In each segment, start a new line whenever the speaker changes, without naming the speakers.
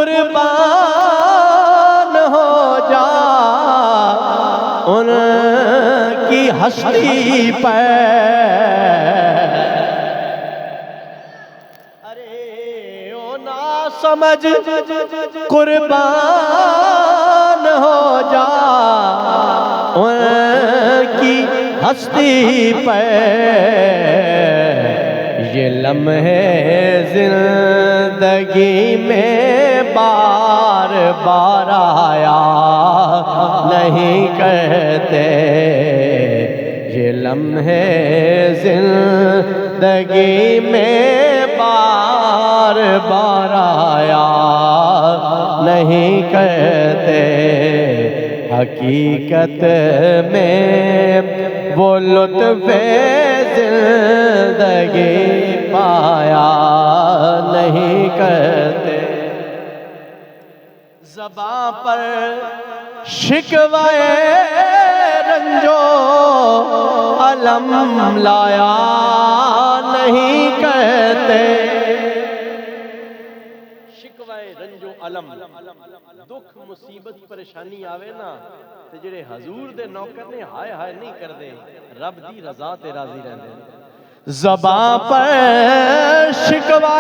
قربان ہو جا ان کی ہستی پر، ارے او نا سمجھ قربان ہو جا ان کی ہستی پر، یہ لمحے زندگی میں بار بار آیا نہیں کرتے، یہ لمحے زندگی میں بار بار آیا نہیں کرتے، حقیقت میں وہ لطف زندگی پایا نہیں کرتے، زباں پر شکوہ رنجو علم لایا نہیں کرتے، شکوہ رنجو علم دکھ مصیبت پریشانی آوے نا تے جڑے حضور دے نوکر نے ہائے ہائے نہیں کر دے، رب دی رضا تے راضی رہنے، زباں پر شکوہ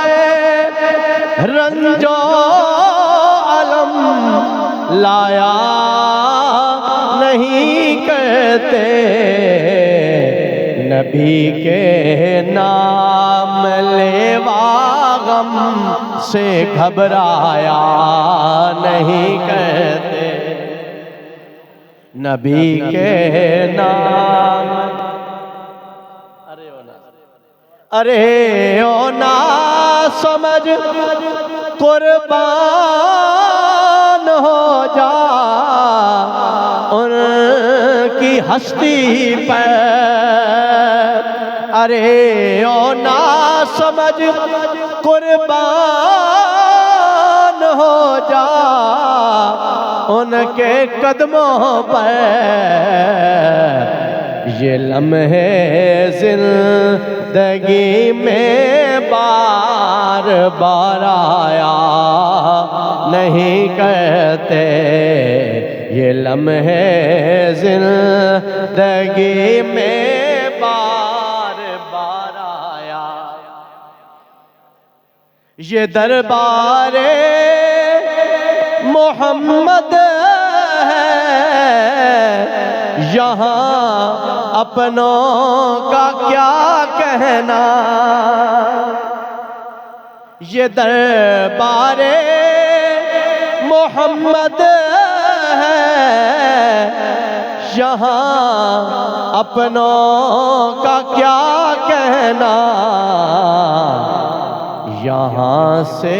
رنجو علم لایا نہیں کرتے، نبی کے نام لیوا غم سے گھبرایا نہیں کرتے، نبی کے نام، ارے او نا سمجھ قربان ہو جا ان کی ہستی پر، ارے او نا سمجھ قربان ہو جا ان کے قدموں پر، یہ لمحے زندگی میں بار بار آیا نہیں کرتے، یہ لمحے زندگی میں بار بار آیا، یہ دربار محمد ہے یہاں اپنوں کا کیا کہنا، یہ دربار محمد ہے یہاں اپنوں کا کیا کہنا، یہاں سے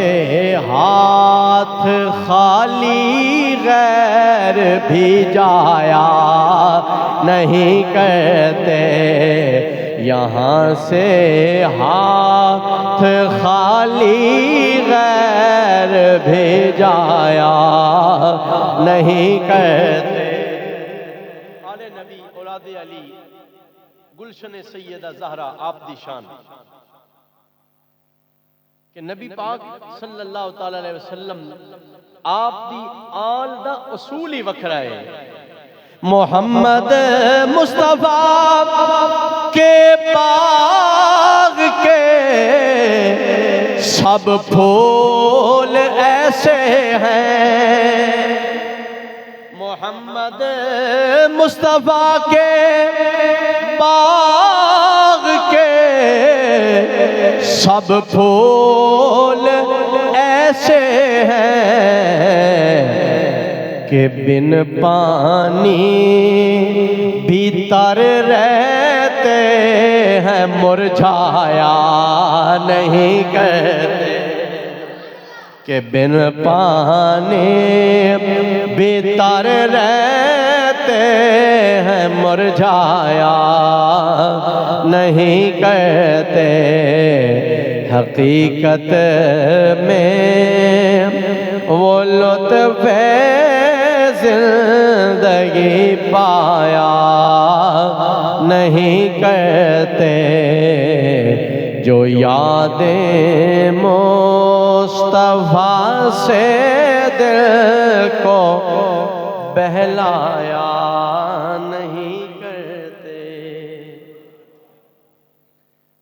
ہاتھ خالی غیر بھی جایا نہیں کرتے، یہاں سے ہاتھ خالی غیر بھی جایا نہیں کرتے، آل نبی اولاد علی گلشن سیدہ زہرا آپ دی شان کہ نبی پاک صلی اللہ تعالی علیہ وسلم آپ دی آل دا اصول ہی وکھرا ہے، محمد مصطفیٰ کے باغ کے سب پھول ایسے ہیں، محمد مصطفیٰ کے باغ کے سب پھول ایسے ہیں کہ بن پانی بھی تر رہتے ہیں، مرجھایا نہیں کرتے، کہ بن پانی بھی تر رہتے ہیں، مرجھایا نہیں کرتے، حقیقت میں وہ لطف زندگی پایا نہیں کرتے، جو یادیں مصطفیٰ سے دل کو بہلایا نہیں کرتے۔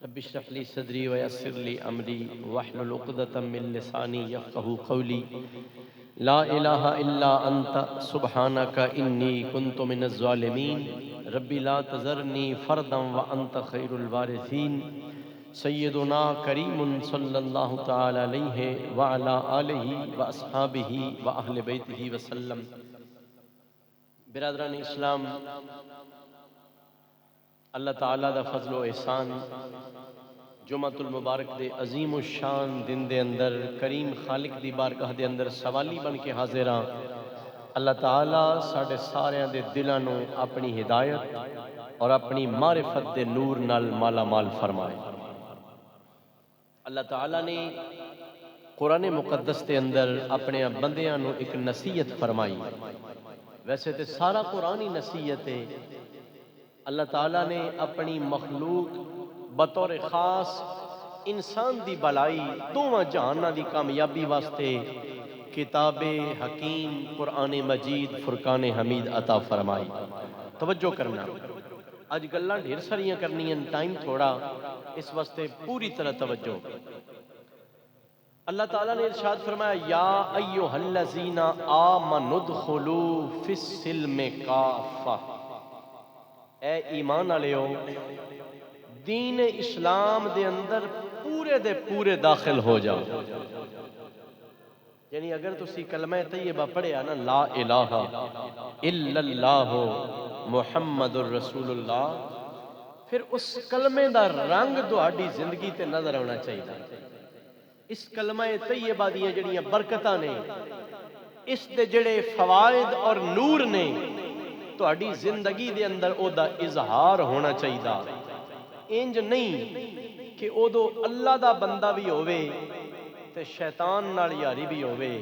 رب اشرح لی صدری ویسر لی امری واحلل عقدۃ من لسانی یفقہوا قولی۔ لا الہ الا انت سبحانک انی کنت من الظالمین۔ ربی لا تذرنی فردا وانت خیر الوارثین۔ سیدنا کریم صلی اللہ تعالی علیہ وعلا آلہ واصحابہ واہل بیتہ وسلم۔ برادران اسلام، اللہ تعالیٰ دا فضل و احسان جمعۃ المبارک دے عظیم الشان دن دے اندر کریم خالق دی بارگاہ دے اندر سوالی بن کے حاضر ہاں۔ اللہ تعالیٰ ساڈے ساریاں دے دلاں نوں اپنی ہدایت اور اپنی معرفت دے نور نال مالا مال فرمائے۔ اللہ تعالیٰ نے قرآن مقدس دے اندر اپنے بندیاں نوں ایک نصیحت فرمائی۔ ویسے تے سارا قرآن ہی نصیحت ہے۔ اللہ تعالیٰ نے اپنی مخلوق بطور خاص انسان دی بلائی دوواں جہاناں دی کامیابی واسطے کتاب حکیم قرآن مجید فرقان حمید عطا فرمائی۔ توجہ کرنا، اج گلاں ڈھیر ساریاں کرنیاں، ٹائم تھوڑا، اس واسطے پوری طرح توجہ۔ اللہ تعالیٰ نے ارشاد فرمایا یا ایھا الذین آمنوا ادخلوا فی السلم کافہ، اے ایمان والےو دین اسلام دے اندر پورے دے پورے داخل ہو جاؤ۔ یعنی اگر تسی کلمہ طیبہ پڑھیا نا لا الہ الا اللہ محمد الرسول اللہ، پھر اس کلمے دا رنگ تہاڈی زندگی تے نظر آنا چاہیے۔ اس کلمہ طیبہ دیاں جڑیاں برکتاں نے، اس دے جڑے فوائد اور نور نے، تہاڈی زندگی دے اندر او دا اظہار ہونا چاہیے۔ انج نہیں کہ ادو اللہ دا بندہ بھی ہووے تے شیطان نال یاری بھی ہووے،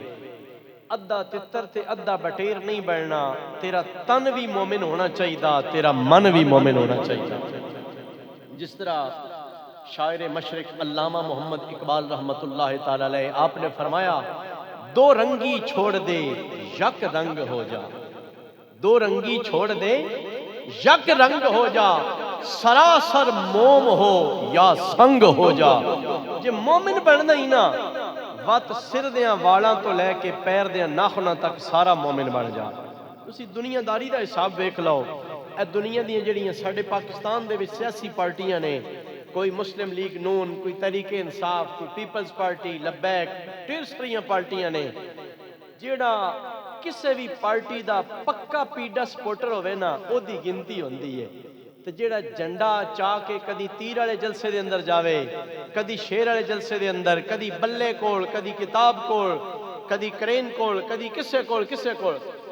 ادھا تتر تے ادھا بٹیر نہیں بننا، تیرا تن بھی مومن ہونا چاہیے، تیرا من بھی مومن ہونا چاہیے۔ جس طرح شاعر مشرق علامہ محمد اقبال رحمۃ اللہ تعالی علیہ آپ نے فرمایا دو رنگی چھوڑ دے یک رنگ ہو جا، دو رنگی چھوڑ دے یک رنگ ہو جا، سراسر موم ہو یا سنگ ہو جا۔ جے مومن بننا ہی نا، وات سر دیاں والاں تو لے کے پیر دیاں ناخناں تک سارا مومن بن جا۔ تسی دنیا داری دا حساب ویکھ لو، اے دنیا دیاں جڑیاں ساڈے پاکستان دے وچ سیاسی پارٹیاں نے، کوئی مسلم لیگ نون، کوئی تحریک انصاف، کوئی پیپلز پارٹی، لبیک، ڈھیر ساریاں پارٹیاں نے، جیڑا کسے بھی پارٹی دا پکا پیڈا سپورٹر ہوئے نا، او دی گنتی ہوندی ہے۔ تو جیڑا جھنڈا چاہ کے کدی تیر والے جلسے دے اندر جاوے، کدی شیر والے جلسے دے اندر، کدی بلے کول، کدی کتاب کول، کدی کرین کول، کدی کسے کول،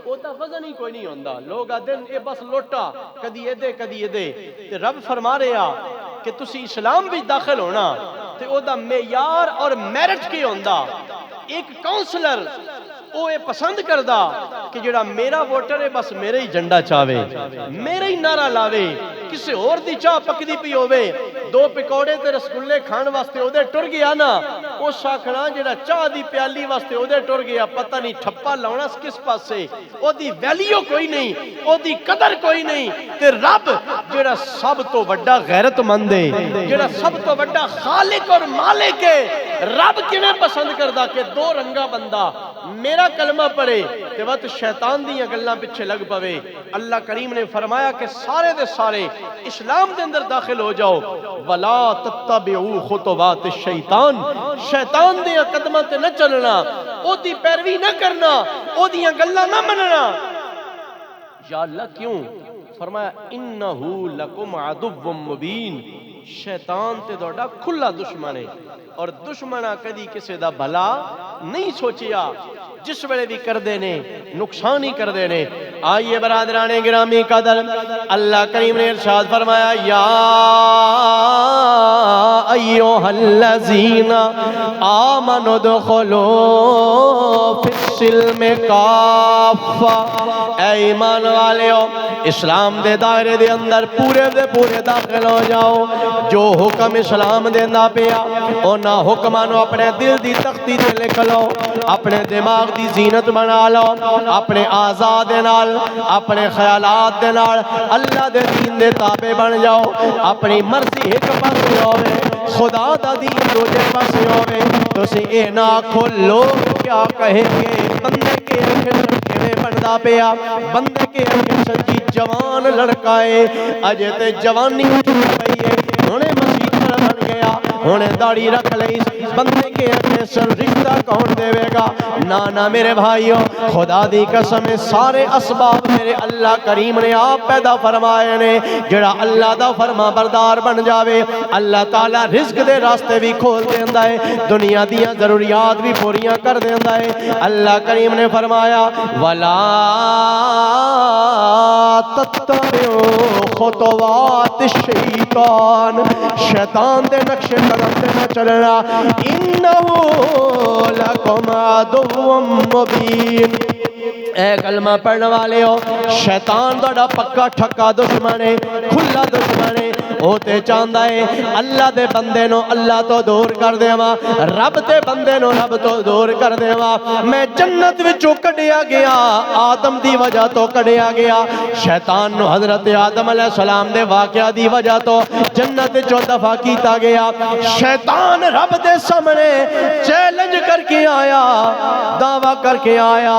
او دا وزن ہی کوئی نہیں ہوندا۔ لوگ آدن اے بس لوٹا، کدی ایدے کدی ایدے۔ تے رب فرما رہا کہ تسی اسلام بھی داخل ہونا تے او دا معیار اور میرٹ کی ہوندا۔ ایک کونسلر او اے پسند کردہ کہ جڑا میرا ووٹر ہے بس میرے ہی جھنڈا چاہوے، میرے ہی نعرہ لاوے، کسی اور دی چاہ پکدی پی ہووے، دو پکوڑے تے رسگلے کھان واسطے او دے ٹر گیا نا، او شاکھنا جڑا چاہ دی پیالی واسطے او دے ٹر گیا، پتہ نہیں ٹھپا لاؤنا کس پاسے، او دی ویلیو کوئی نہیں، او دی قدر کوئی نہیں۔ تے رب جڑا سب تو بڑا غیرت مند ہے، جڑا سب تو بڑا خالق اور مالک ہے، رب کیویں پسند کردہ کہ دو رنگا بندہ میرا کلمہ پڑھے تے وقت شیطان دیاں گلاں پیچھے لگ پوے۔ اللہ کریم نے فرمایا کہ سارے دے سارے اسلام دے اندر داخل ہو جاؤ، وَلَا تَتَّبِعُوا خُطُوَاتِ الشَّيْطَان، شیطان دیاں قدماں تے نہ چلنا، او دی پیروی نہ کرنا، او دیاں گلاں نہ مننا۔ یا اللہ کیوں؟ فرمایا اِنَّهُ لَكُمْ عَدُوٌّ مُبِينٌ، شیطان تے دوڑا کھلا دشمن ہے، اور دشمنہ کدی کسی دا بھلا نہیں سوچیا، جس ویلے بھی کر دینے نقصان ہی کر دینے۔ آئیے برادران گرامی قدر، اللہ کریم نے ارشاد فرمایا یا ایھا الذین آمنوا ادخلوا فی السلم کافہ، اے ایمان والیو اسلام دے دائرے دے اندر پورے دے پورے داخل ہو جاؤ۔ جو حکم اسلام دیندا پیا انہاں حکماں نو اپنے دل دی تختی تے لکھ لو، اپنے دماغ دی زینت بنا لو، اپنے اعضاء دے نال اپنے خیالات دے نال اللہ دے دین دے تابع بن جاؤ۔ اپنی مرضی ایک پاسے ہوے، خدا دا دین دوجے پاسے ہوے، تسی اے نہ آکھو لوگ کیا کہیں گے، بندے کے کیویں بندا پیا، بندے کے سچی جوان لڑکا ہے اجے تے جوانی اٹھ پئی ہے، ہنے مسیح بن گیا، ہنے داڑھی رکھ لئی، بندے کے سر رشتہ کون دے گا؟ نانا میرے بھائیوں، خدا دی قسم سارے اسباب میرے اللہ کریم نے آپ پیدا فرمائے نے، جڑا اللہ دا فرما بردار بن جاوے اللہ تعالی رزق دے راستے بھی کھول دیندا ہے، دنیا دیاں ضروریات بھی پوریاں کر دیندا ہے۔ اللہ کریم نے فرمایا وَلَا تَتَّبِعُوا خُطُوَاتِ الشَّیطان، شیطان دے نقش قدم تے نہ چلنا، اِنَّهُ لَكُمْ عَدُوٌّ مُبِینٌ۔ اے کلمہ پڑھنے والے ہو، شیطان دا پکا ٹھکا دشمن ہے، کھلا دشمن ہے، وہ تے چاہندا ہے اللہ دے بندے نو اللہ تو دور کر دیواں، رب دے بندے نو رب تو دور کر دیواں۔ میں جنت وچوں کڈیا گیا، آدم دی وجہ تو کڈیا گیا، شیطان نو حضرت آدم علیہ السلام دے واقعہ دی وجہ تو جنت وچوں دفع کیتا گیا۔ شیطان رب دے سامنے چیلنج کر کے آیا، دعویٰ کر کے آیا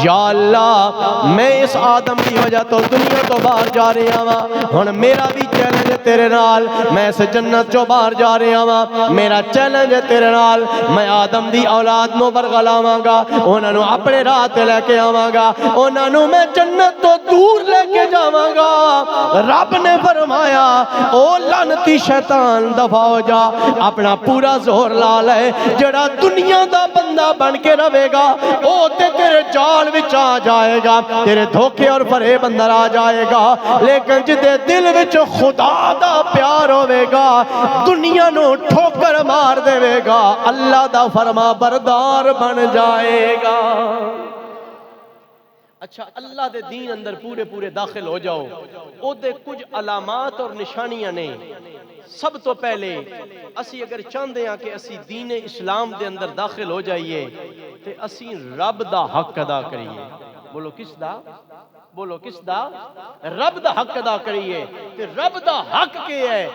یا اللہ میں اس آدم کی وجہ تو دنیا تو باہر جا رہا ہاں، ہن میرا بھی چیلنج ہے تیرے نال، میں اس جنت چوں باہر جا رہا ہاں، میرا چیلنج ہے تیرے نال، میں آدم دی اولاد نو برگلاواں گا، انہاں نو اپنے راہ تے لے کے آواں گا، انہاں نو میں جنت تو دور لے کے جاواں گا۔ رب نے فرمایا او لعنتی شیطان دفع ہو جا، اپنا پورا زور لا لے، جڑا دنیا دا بندہ بن کے رہے گا او تے تیرے جال وچ آ جائے گا، تیرے دھوکے اور فریب اندر آ جائے گا، لیکن جدے دل وچ خدا دا پیار ہوے گا دنیا نو ٹھوکر مار دے گا، اللہ دا فرما بردار بن جائے گا۔ اچھا اللہ دے دین اندر پورے پورے داخل ہو جاؤ، او دے کچھ علامات اور نشانیاں نے۔ سب تو پہلے اسی اگر چاہندے ہیں کہ اسی دین اسلام دے اندر داخل ہو جائیے تے اسی رب دا حق ادا کریے۔ بولو کس دا؟ بولو کس دا؟ رب دا حق ادا کریے۔ تے رب دا حق کیا ہے؟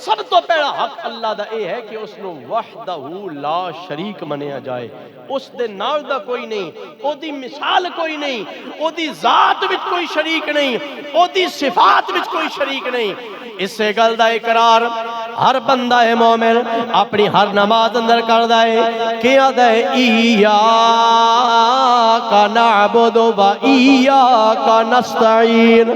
سب تو پہلا حق اللہ دا اے ہے کہ اس نو وحدہ لا شریک منیا جائے، اس دے نال دا کوئی نہیں، او دی مثال کوئی نہیں، او دی ذات وچ کوئی شریک نہیں، او دی صفات وچ کوئی شریک نہیں۔ اس سے گل دا اقرار ہر بندہ مومن اپنی ہر نماز اندر کردا ہے، کیا دا ہے ایاک نعبد و ایاک نستعین،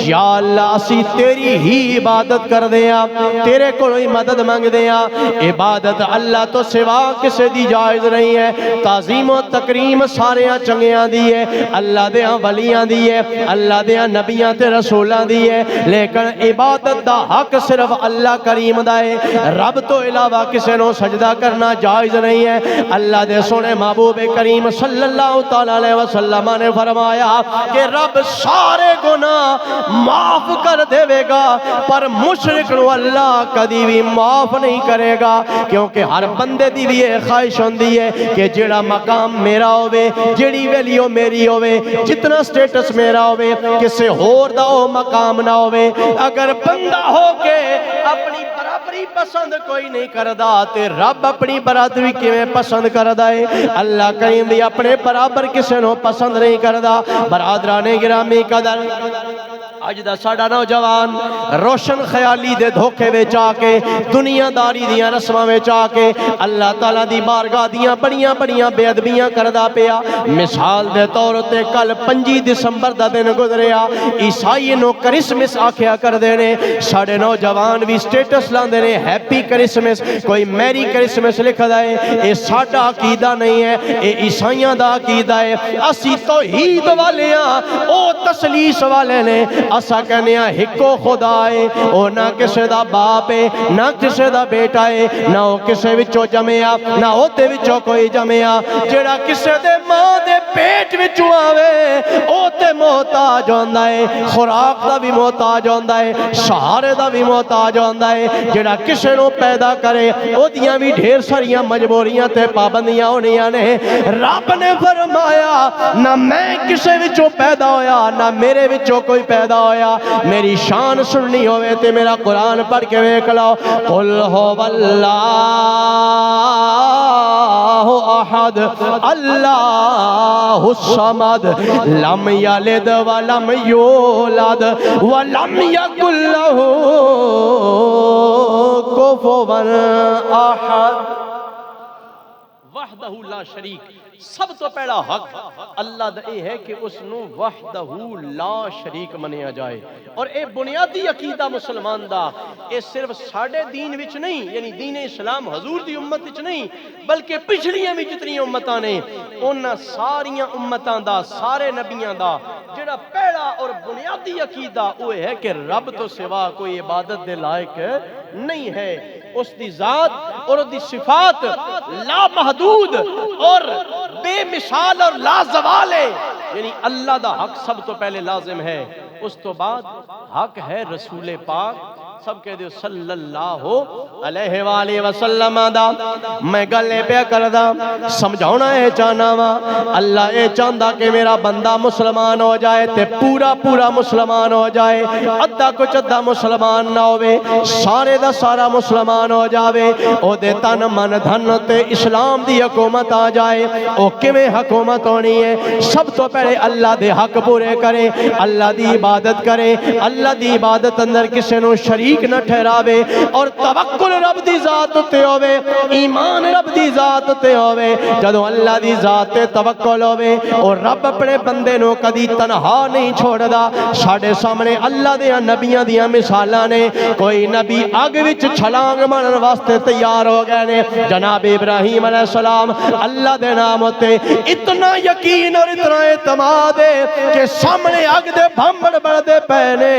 یا اللہ اسی تیری ہی عبادت کر دیاں، تیرے کوئی مدد مانگ دیاں، عبادت اللہ تو سوا کسے دی جائز نہیں ہے، تعظیم و تکریم سارے چنگیاں دی ہے، اللہ دیاں ولیاں دی ہے، اللہ دیاں نبیاں تے رسولاں دی ہے، لیکن عبادت دا حق صرف اللہ کریم دا ہے، رب تو علاوہ کسے نو سجدہ کرنا جائز نہیں ہے۔ اللہ دے سونے محبوب کریم صلی اللہ تعالیٰ علیہ وسلم نے فرمایا کہ رب سارے گناہ معاف کر دے گا پر مشرک نو اللہ کدی بھی معاف نہیں کرے گا، کیونکہ ہر بندے دی بھی یہ خواہش ہوندی ہے کہ جڑا مقام میرا ہوئے، جڑی ویلیو میری ہوئے، جتنا سٹیٹس میرا ہوئے، کسے ہور دا او مقام نہ ہوئے۔ اگر بندہ ہو کے اپنی برابری پسند کوئی نہیں کردا تے رب اپنی برابری کیویں پسند کردا ہے؟ اللہ کریم بھی اپنے برابر کسے نو پسند نہیں کردا۔ برادران گرامی قدر، اج دا ساڈا نوجوان روشن خیالی دے دھوکے وچ آ کے، دنیا داری دیاں رسماں وچ آ کے اللہ تعالیٰ دی بارگاہ دیاں بڑیاں بڑیاں بے ادبیاں کردا پیا۔ مثال دے طور تے کل 25 دسمبر دا دن گزریا، عیسائی نو کرسمس آکھیا کردے نے، ساڈے نوجوان بھی سٹیٹس لاندے نے ہیپی کرسمس، کوئی میری کرسمس لکھدا ہے۔ اے ساڈا عقیدہ نہیں ہے، اے عیسائیاں دا عقیدہ ہے۔ اسی توحید والے ہاں، او تسلیس والے نے، اسا کہنے ہکو خدا ہے، او نہ کسے دا باپ ہے، نہ کسے دا بیٹا ہے، نہ او کسے وچوں جمیا، نہ او تے وچوں کوئی جمیا، جڑا کسے دے ماں دے پیٹ وچوں آوے او تے محتاج ہوندا ہے، خوراک دا بھی محتاج ہوندا ہے، سہارے دا بھی محتاج ہوندا ہے، جڑا کسے نو پیدا کرے او دیاں بھی ڈھیر ساریاں مجبوریاں تے پابندیاں ہونیاں نے۔ رب نے فرمایا نہ میں کسے وچوں پیدا ہویا نہ میرے وچوں کوئی پیدا ہویا، میری شان سننی ہوئے تے میرا قرآن پڑھ کے ویکھ لو، قل هو اللہ احد اللہ الصمد لم یلد ولم یولد ولم یکن لہ کفوا احد۔ وحدہ لا شریک، سب تو پہلا حق اللہ دا اے ہے کہ اس نو وحدہ لا شریک منیا جائے، اور اے بنیادی عقیدہ مسلمان دا، اے صرف ساڑھے دین وچ نہیں، یعنی دین اسلام حضور دی امت وچ نہیں، بلکہ پچھلیاں بھی جتنی امتاں نے انہاں ساریاں امتاں دا، سارے نبیاں دا جڑا پہلا اور بنیادی عقیدہ وہ ہے کہ رب تو سوا کوئی عبادت دے لائق نہیں ہے، اس دی ذات اور اس دی صفات لا محدود اور بے مثال اور لا زوال ہے، یعنی اللہ دا حق سب تو پہلے لازم ہے، اس تو بعد حق ہے رسول پاک سب کہہ دیو صلی اللہ علیہ وآلہ وسلم دا۔ میں گلے پہ کردہ سمجھونا ہے چاہنا وا، اللہ اے چاہندہ کہ میرا بندہ مسلمان ہو جائے تے پورا پورا مسلمان ہو جائے، ادھا کچھ ادھا مسلمان نہ ہوئے، سارے دا سارا مسلمان ہو جاوے، او دے تن من دھن تے اسلام دی حکومت آ جائے۔ او کمیں حکومت ہونی ہے؟ سب تو پہلے اللہ دے حق پورے کرے، اللہ دی عبادت کرے، اللہ دی عبادت اندر کسے نو شریک نہ ٹھہراوے، اور توکل رب دی ذات تے ہوئے، ایمان رب دی ذات تے ہوئے۔ جدو اللہ دی ذات تے توکل ہوئے اور رب اپنے بندے نو کدی تنہا نہیں چھوڑ دا۔ ساڑھے سامنے اللہ دیا نبیاں دیا مثالاں نے، کوئی نبی آگ وچ چھلانگ مارن واسطے تیار ہو گئے نے، جناب ابراہیم علیہ السلام اللہ دے نام ہوتے اتنا یقین اور اتنا اعتماد ہے کہ سامنے آگ دے بھمبڑ بڑھ دے پہنے،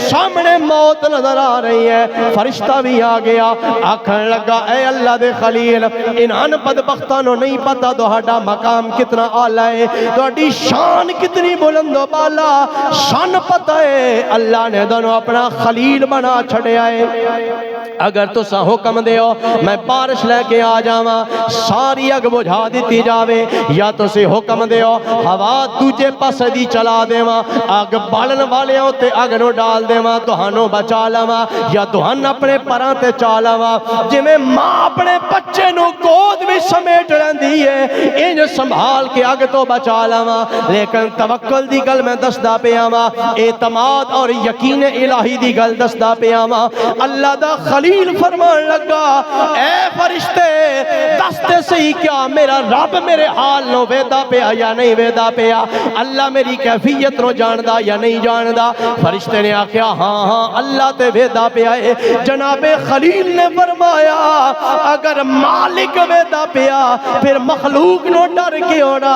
سامنے موت نظر آ رہی ہے، فرشتہ بھی آ گیا، آکھن لگا اے اللہ دے خلیل، انہاں بدبختاں نو نہیں پتا تہاڈا مقام کتنا اعلیٰ ہے، تہاڈی شان کتنی بلند و بالا، شان پتہ ہے، اللہ نے دونوں اپنا خلیل بنا چھڑیا ہے۔ اگر تسا حکم دیو میں بارش لے کے آ جاواں، ساری اگ بجھا دیتی جاوے، یا تسی حکم دیو ہوا دوجے پاسے دی چلا دیواں، اگ بالن والے ہوتے اگ نو ڈال دیواں، تہانوں بچا لواں، یا تہان اپنے پراں تے چالاواں، جی میں ماں اپنے بچے نو گود بھی سمیٹ لیندی ہے، انج سنبھال کے اگ تو بچا لواں۔ لیکن توکل دی گل میں دسدا پیا واں، اعتماد اور یقین الہی دی گل دسدا پیا واں۔ اللہ دا خلیل فرمان لگا اے فرشتے دستے صحیح کیا میرا رب میرے حال نو ویدا پیا یا نہیں ویدا پیا، اللہ میری کیفیت نو جاندا یا نہیں جاندا؟ فرشتے نے آکھیا ہاں ہاں اللہ تے ویدا پیا ہے۔ جناب خلیل نے فرمایا اگر مالک ویدا پیا پھر مخلوق نو ڈر کے ہونا،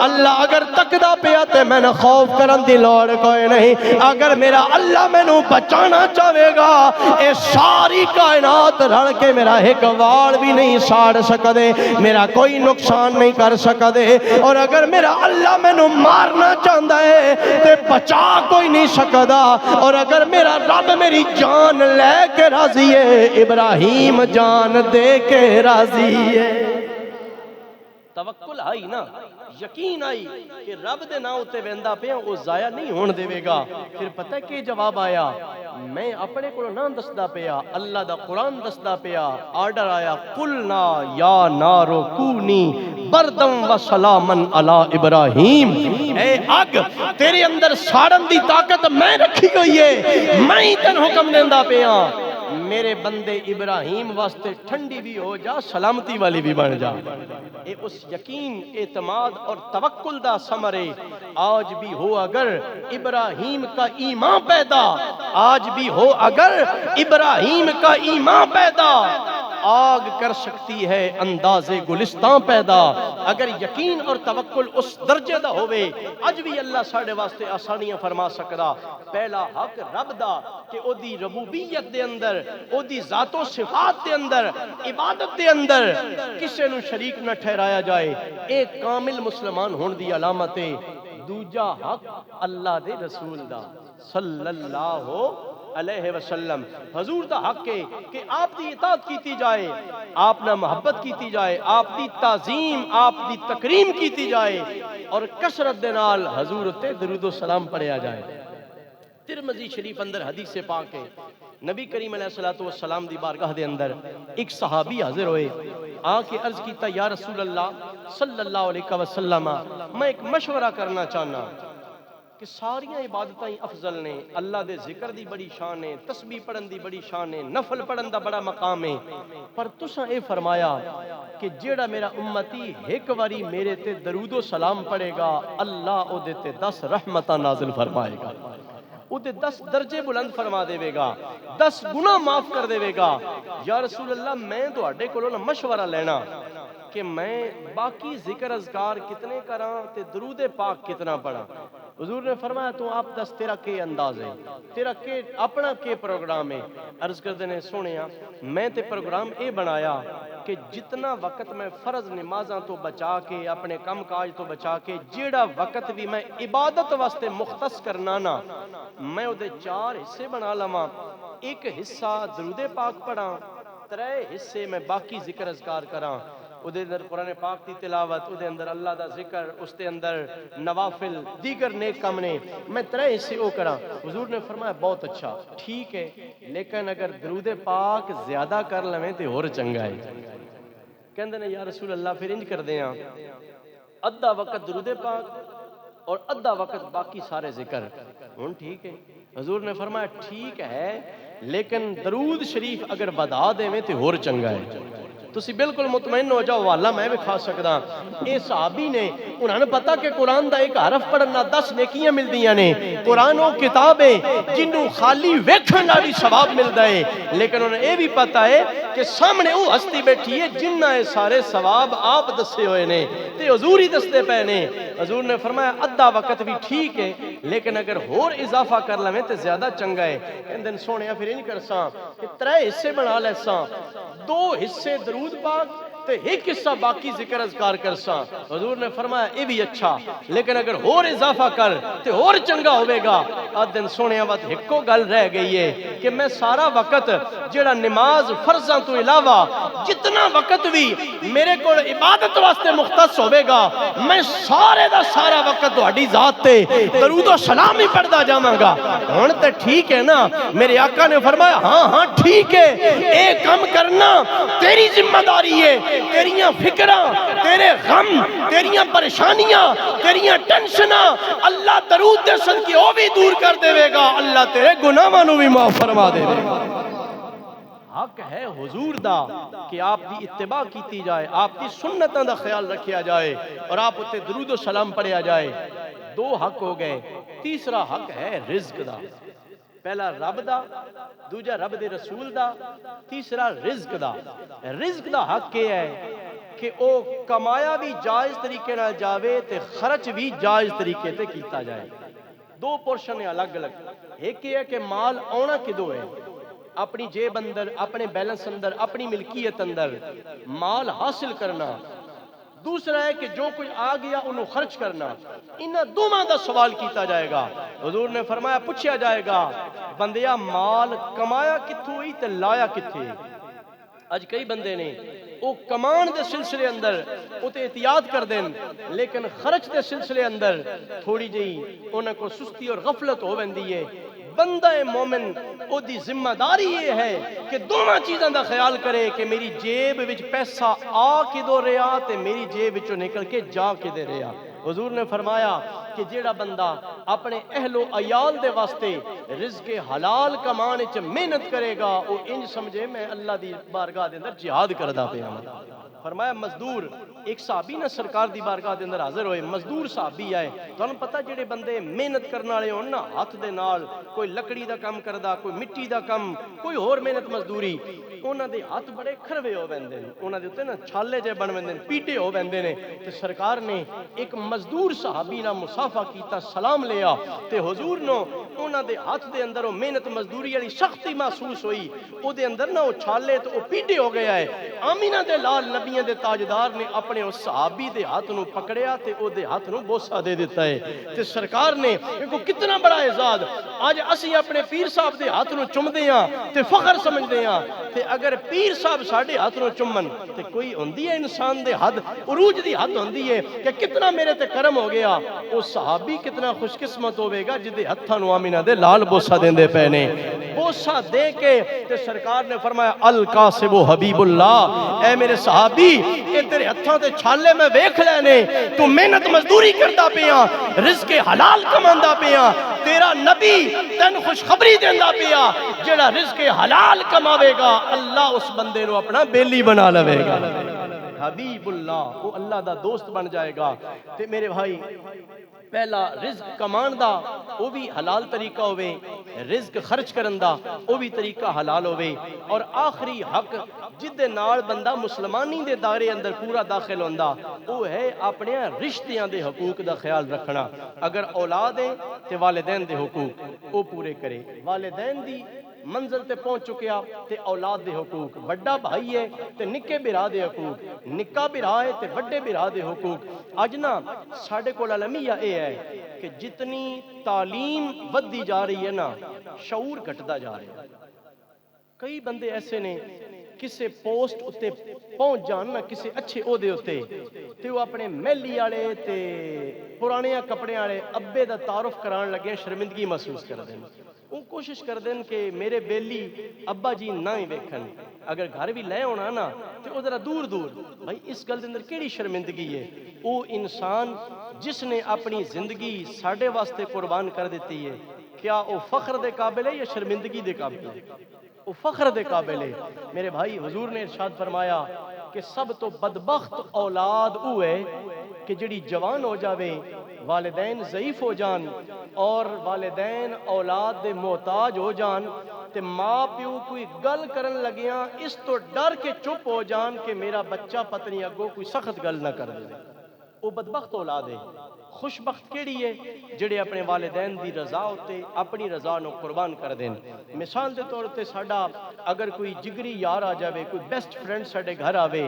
اللہ اگر تکدا پیا تے میں نے خوف کرن دی لوڑ کوئی نہیں، اگر میرا اللہ میں نو بچانا چاہے گا اے ساری کائنات رڑ کے میرا ایک وال بھی نہیں ساڑ سکدے، میرا کوئی نقصان نہیں کر سکدے، اور اگر میرا اللہ میں نو مارنا چاہتا ہے تے بچا کوئی نہیں سکدا، اور اگر میرا رب میری جان لے کے راضی ہے، ابراہیم جان دے کے راضی ہے۔ توکل آئی نا، یقین آئی کہ رب دے نا اتے ویندا پیا وہ ضائع نہیں ہون دے گا۔ پھر پتہ کہ جواب آیا، میں اپنے کو نہ دسدا پیا، اللہ دا قرآن دسدا پیا، آرڈر آیا قلنا یا نارو کونی بردم و سلامن علی ابراہیم، اے اگ تیرے اندر ساڑن دی طاقت میں رکھی گئی ہے، میں ہی تن حکم دیندا پیا، میرے بندے ابراہیم واسطے ٹھنڈی بھی ہو جا، سلامتی والی بھی بن جا۔ اے اس یقین اعتماد اور توکل دا ثمرے آج بھی ہو اگر ابراہیم کا ایمان پیدا، آج بھی ہو اگر ابراہیم کا ایمان پیدا، آگ کر سکتی ہے انداز گلستان پیدا. اگر یقین اور توکل اس درجے دا ہوئے اج بھی اللہ ساڑے واسطے آسانیاں فرما سکدا. پہلا حق رب دا کہ او دی ربوبیت دے اندر، او دی ذات و صفات دے اندر، عبادت دے اندر کسے نو شریک نہ ٹھہرایا جائے. ایک کامل مسلمان ہون دی علامت ہے. دوجا حق اللہ دے رسول دا صلی اللہ علیہ وسلم. حضور دا حق ہے کہ آپ دی اطاعت کیتی جائے، آپ نہ محبت کیتی جائے، آپ دی تعظیم، آپ دی تکریم کیتی جائے اور کثرت دے نال حضور تے درود و سلام پڑھیا جائے. ترمذی شریف اندر حدیث پاک ہے، نبی کریم علیہ الصلوۃ والسلام دی بارگاہ دے اندر ایک صحابی حاضر ہوئے. آ کے عرض کیتا یا رسول اللہ صلی اللہ علیہ وسلم، میں ایک مشورہ کرنا چاہنا کہ ساریاں عبادتاں افضل نے. اللہ دے ذکر دی بڑی شان ہے، تسبیح پڑھن دی بڑی شان ہے، نفل پڑھن دا بڑا مقام ہے، پر تساں اے فرمایا کہ جیڑا میرا امتی ایک واری میرے تے درود و سلام پڑھے گا اللہ او دے تے 10 رحمتاں نازل فرمائے گا، او دے 10 درجے بلند فرما دے گا، 10 گناہ معاف کر دے گا. یا رسول اللہ میں تواڈے کولوں نہ مشورہ لینا کہ میں باقی ذکر اذکار کتنے کراں تے درود پاک کتنا پڑھاں. حضور نے فرمایا تو آپ دس تیرا کے انداز ہے، تیرا کے اپنا کے پروگرام ہے. عرض کردے نے سونیا میں تے پروگرام اے بنایا کہ جتنا وقت میں فرض نمازاں تو بچا کے اپنے کم کاج تو بچا کے جیڑا وقت بھی میں عبادت واسطے مختص کرنا نا میں او دے 4 حصے بنا لواں. ایک حصہ درود پاک پڑھاں، 3 حصے میں باقی ذکر اذکار کراں. او دے اندر قرآن پاک دی تلاوت، او دے اندر اللہ دا ذکر، اس دے اندر نوافل دیگر نیک کام نے، میں 3 حصے او کراں. حضور نے فرمایا بہت اچھا ٹھیک ہے، لیکن اگر درود پاک زیادہ کر لویں تے اور چنگا ہے. کہندے نے یا رسول اللہ پھر انج کر دیاں ادھا وقت درود پاک اور ادھا وقت باقی سارے ذکر. ہن ٹھیک ہے. حضور نے فرمایا ٹھیک ہے لیکن درود شریف اگر بدا دیویں تے اور چنگا ہے. تسی بالکل مطمئن ہو جاؤ والا میں بھی کھا سکدا. اے صحابی نے انہاں نے پتا کہ قرآن دا ایک حرف پڑھنا 10 نیکیاں ملدیاں نے. قرآن وہ کتاب ہے جنوں خالی ویکھن نال بھی ثواب ملدا ہے، لیکن انہیں اے بھی پتا ہے کہ سامنے وہ ہستی بیٹھی ہے جنہ اے سارے ثواب آپ دسے ہوئے نے تے حضور ہی دستے پے نے. حضور نے فرمایا ادھا وقت بھی ٹھیک ہے لیکن اگر اور اضافہ کر لویں تے زیادہ چنگا ہے. کہندے سونیا پھر انج کرساں کہ 3 حصے بنا لیساں، 2 حصے درود پاک تے ایک حصہ باقی ذکر اذکار کرساں. حضور نے فرمایا اے بھی اچھا لیکن اگر اور اضافہ کر تے اور چنگا ہوئے گا. دن سونیا وقت ایکو گل رہ گئی ہے کہ میں سارا وقت جڑا نماز فرضاں تو علاوہ جتنا وقت بھی میرے کو عبادت واسطے مختص ہوئے گا میں سارے دا سارا وقت تہاڈی ذات تے درود و سلام ہی پڑھدا جاواں گا. ہن تے ٹھیک ہے نا. میرے آقا نے فرمایا ہاں ہاں ٹھیک ہے، اے کم کرنا تیری ذمہ داری ہے. تیریاں فکراں، تیرے غم، تیریاں پریشانیاں، تیریاں ٹینشناں اللہ درود دے صدقے او بھی دور کر دے گا، اللہ تیرے گناہاں نو بھی معاف فرما دے گا. حق ہے حضور دا کہ آپ دی اتباع کیتی جائے، آپ دی سنتاں دا خیال رکھیا جائے اور آپ اتے درود و سلام پڑھیا جائے. 2 حق ہو گئے. تیسرا حق ہے رزق دا. پہلا رب دا، دوجا رب دے رسول دا، تیسرا رزق دا. رزق دا حق یہ ہے کہ او کمایا بھی جائز طریقے نہ جاوے تے خرچ بھی جائز طریقے تے کیتا جائے. 2 پورشن ہیں الگ الگ. ایک یہ ہے کہ مال آنا کدو ہے، اپنی جیب اندر، اپنے بیلنس اندر، اپنی ملکیت اندر مال حاصل کرنا. دوسرا ہے کہ جو کچھ آ گیا انہوں خرچ کرنا. انہاں دوواں دا سوال کیتا جائے گا. حضور نے فرمایا پوچھا جائے گا بندیا مال کمایا کتھوں ہی تے لایا کتھے. اج کئی بندے نے وہ کمان دے سلسلے اندر وہ تے احتیاط کر دیں لیکن خرچ دے سلسلے اندر تھوڑی جئی انہاں کو سستی اور غفلت ہو ویندی ہے. بندہ مومن او دی ذمہ داری یہ ہے کہ دونوں چیزاں دا خیال کرے کہ میری جیب وچ پیسہ آ کدو رہا تے میری جیب وچوں نکل کے جا کدے رہا. حضور نے فرمایا کہ جیڑا بندہ اپنے اہل و عیال دے واسطے رزق حلال کمان وچ محنت کرے گا وہ انج سمجھے میں اللہ دی بارگاہ دے اندر جہاد کردا پیا. فرمایا مزدور ایک صحابی نہ سرکار دی بارگاہ دے اندر حاضر ہوئے مزدور صحابی آئے تانوں پتہ جڑے بندے محنت کرن والے ہون نا ہاتھ دے نال کوئی لکڑی دا کم کردا کوئی مٹی دا کم کوئی ہور محنت مزدوری انہاں دے ہاتھ بڑے کھروے ہو ویندے نے انہاں دے اوتے نا چھالے جے بن ویندے نے پیٹے ہو ویندے نے تے سرکار نے ایک مزدور صحابی نال مصافحہ کیتا سلام لیا تے حضور نو انہاں دے ہاتھ دے اندر او محنت مزدوری والی سختی محسوس ہوئی او دے اندر نا او چھالے تے او پیٹے ہو گیا ہے آمینہ دے لال نبیوں دے تاجدار نے اپنے اس صحابی دے ہاتھ نو پکڑیا تے او دے ہاتھ نو بوسہ دے دیتا ہے تے سرکار نے کو کتنا بڑا اعزاز آج اسی اپنے پیر صاحب دے ہاتھ نو چمدے ہاں تے فخر سمجھدے ہاں تے اگر پیر صاحب ساڈے ہاتھ نو چمن تے کوئی ہوندی ہے انسان دے حد عروج دی حد ہوندی ہے کہ کتنا میرے تے کرم ہو گیا او صحابی کتنا خوش قسمت ہوے گا جدے ہتھاں نو آمینہ دے لال بوسہ دیندے پے نے بوسہ دے کے تے سرکار نے فرمایا القاسب حبیب اللہ اے میرے صحابی اے تیرے ہتھاں تے چھالے میں ویکھ لینے تو محنت مزدوری کردا پیا رزق حلال کماندا پیا تیرا نبی تین خوشخبری دیندا پیا جڑا رزق حلال کماوے گا اللہ اس بندے نو اپنا بیلی بنا لوے گا حبیب اللہ وہ اللہ دا دوست بن جائے گا تے میرے بھائی پہلا رزق کمان دا وہ بھی حلال طریقہ ہوئے رزق خرچ کرن دا وہ بھی طریقہ حلال ہوئے اور آخری حق جدے نال بندہ مسلمانی دے دائرے اندر پورا داخل ہوندا وہ ہے اپنے رشتیاں دے حقوق دا خیال رکھنا اگر اولاد ہے تے والدین دے حقوق وہ پورے کرے والدین دی منزل تے پہنچ چکیا تے اولاد دے حقوق بڑا بھائی ہے تے نکے برا دے حقوق نکا برا ہے تے بڑے برا دے حقوق اج نا ساڈے کول المیہ اے ہے کہ جتنی تعلیم ودی جا رہی ہے نا شعور گھٹدا جا رہا ہے کئی بندے ایسے نے کسے پوسٹ اتے پہنچ جان نا کسے اچھے عہدے اتے تے وہ اپنے میلی والے تے پرانے کپڑے والے ابے دا تعارف کران لگے شرمندگی محسوس کر دیں وہ کوشش کر دیں کہ میرے بیلی ابا جی نہ ہی ویکھن اگر گھر بھی لے ہونا نا تو وہ ذرا دور دور بھائی اس گل دے اندر کیڑی شرمندگی ہے وہ انسان جس نے اپنی زندگی ساڈے واسطے قربان کر دیتی ہے کیا وہ فخر دے قابل ہے یا شرمندگی دے قابل ہے وہ فخر دے قابل ہے میرے بھائی حضور نے ارشاد فرمایا کہ سب تو بدبخت اولاد وہ ہے کہ جڑی جوان ہو جاوے والدین ضعیف ہو جان اور والدین اولاد دے محتاج ہو جان تے ماں پیو کوئی گل کرن لگیاں اس تو ڈر کے چپ ہو جان کہ میرا بچہ پتنی اگو کوئی سخت گل نہ کر دے وہ بدبخت اولاد ہے خوش بخت کیڑی ہے جڑے اپنے والدین دی رضا ہوتے اپنی رضا نو قربان کر دیں مثال دے طور تے ساڈا اگر کوئی جگری یار آ جاوے کوئی بیسٹ فرینڈ ساڈے گھر آوے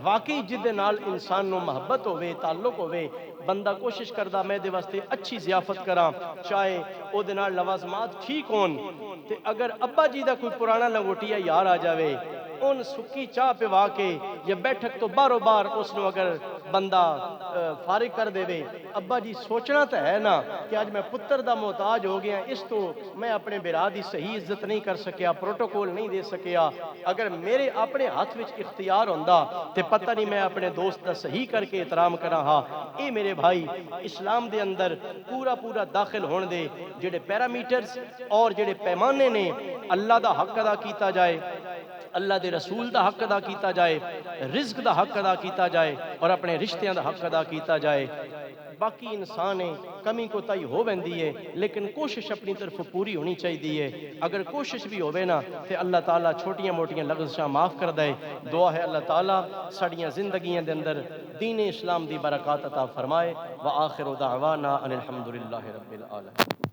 واقعی جدے نال انسان نو محبت ہوے تعلق ہوے بندہ کوشش کردا میں دے واسطے اچھی ضیافت کراں چاہے او دے نال لوازمات ٹھیک ہون تے اگر ابا جی دا کوئی پرانا لنگوٹیا یار آ جاوے ان سکی چاہ پوا کے یا بیٹھک تو بارو بار اس نو اگر بندہ فارغ کر دے وے ابا جی سوچنا تو ہے نا کہ آج میں پتر دا محتاج ہو گیا اس تو میں اپنے برا دی صحیح عزت نہیں کر سکیا پروٹوکول نہیں دے سکیا اگر میرے اپنے ہاتھ وچ اختیار ہوندا تے پتہ نہیں میں اپنے دوست دا صحیح کر کے احترام کراں ہاں اے میرے بھائی اسلام دے اندر پورا داخل ہون دے جڑے پیرامیٹرز اور جڑے پیمانے نے اللہ دا حق ادا کیتا جائے اللہ دے رسول دا حق ادا کیتا جائے رزق دا حق ادا کیتا جائے اور اپنے رشتیاں دا حق ادا کیتا جائے باقی انسان ہے کمی کو تائی ہو بندی ہے لیکن کوشش اپنی طرف پوری ہونی چاہیے اگر کوشش بھی ہوئے نا تو اللہ تعالیٰ چھوٹیاں موٹیاں لغزشاں معاف کر دے دعا ہے اللہ تعالیٰ ساڑیاں زندگیاں دے اندر دین اسلام دی برکات عطا فرمائے وآخر دعوانا ان الحمدللہ رب العالمین